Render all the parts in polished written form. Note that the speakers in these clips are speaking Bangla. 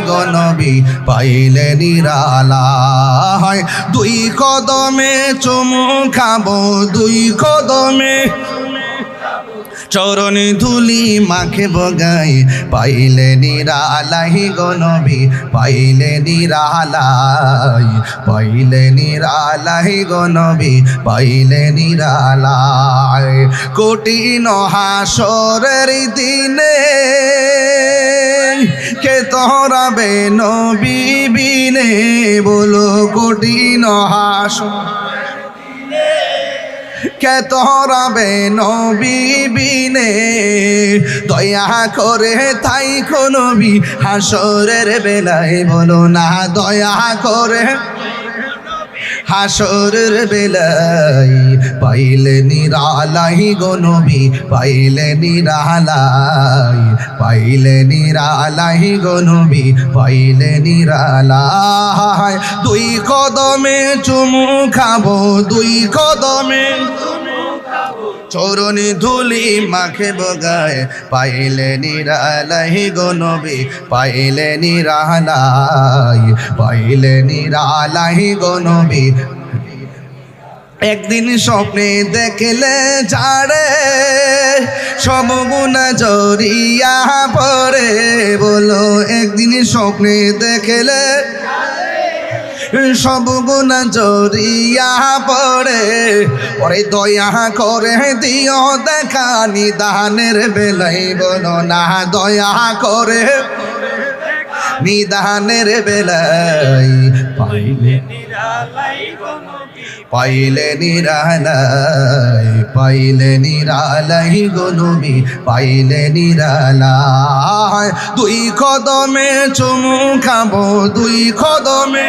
গো নবী পাইলে নিরালায়। দুই কদমে চুমু খাবো, দুই কদমে চরণ ধুলি মাখে বগাই পাইলে নিরালাই গো নবী পাইলে নিরালাই, পাইলে নিরালাই গো নবী পাইলে নিরালাই। কঠিন হাসরের দিনে কে তোরাবে নবী বিনে, বলো কঠিন হাসর কে তোরাবে নবী বিনে। দয়া করে তাই কো নবী হাসরের বেলায়, বলো না দয়া করে হাসরের বেলায় পাইলে নিরালাই গো নবী পাইলে নিরালাই, পাইলে নিরালাই গো নবী পাইলে নিরালাই। দুই কদমে চুমু খাবো, দুই কদমে চরণ ধুলি মাখে বগায় পাইলে নিরালাই গো নবী পাইলে নিরালাই, পাইলে নিরালাই গো নবী। একদিন স্বপ্নে দেখলে যারে সব গুনাহ জড়িয়া পড়ে, বলো একদিন স্বপ্নে দেখলে সব গুনাহ জড়িয়া পড়ে। ওরে দয়া করে দিও দেখা নিদানের বেলায়, বলো না দয়া করে নিদানের বেলায় পাইলে নিরালাই গো নবী পাইলে নিরালাই, পাইলে নিরালাই গো নবী পাইলে নিরালাই। দুই কদমে চুমু খাবো, দুই কদমে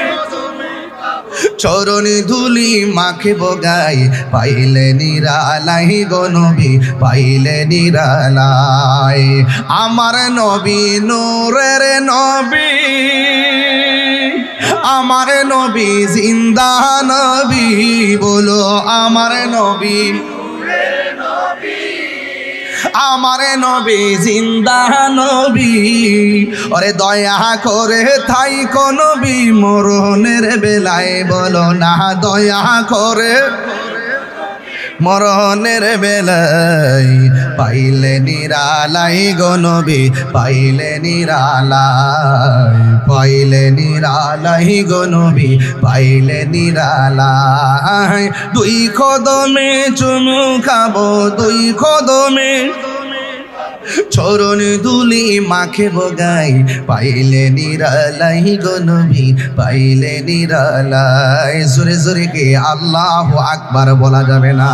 চরণ ধুলি মাখে বগাই পাইলে নিরালাই গো নবী পাইলে নিরালাই। আমার নবী নূরের নবী, আমার নবী জিন্দা নবী, বলো আমার নবী আমার নবী জিন্দা নবী। ওরে দয়া করে তাই কো নবী মরণের বেলায়, বলো না দয়া করে মরণের বেলায় পাইলে নিরালাই গো নবী পাইলে নিরালাই, পাইলে নিরালাই গো নবী পাইলে নিরালাই। দুই কদমে চুমু খাবো, দুই কদমে চরণ ধুলি মাখে বগাই পাইলে নিরালাই গো নবী পাইলে নিরালাই। জোরে জোরে কে আল্লাহু আকবার বলা যাবে না?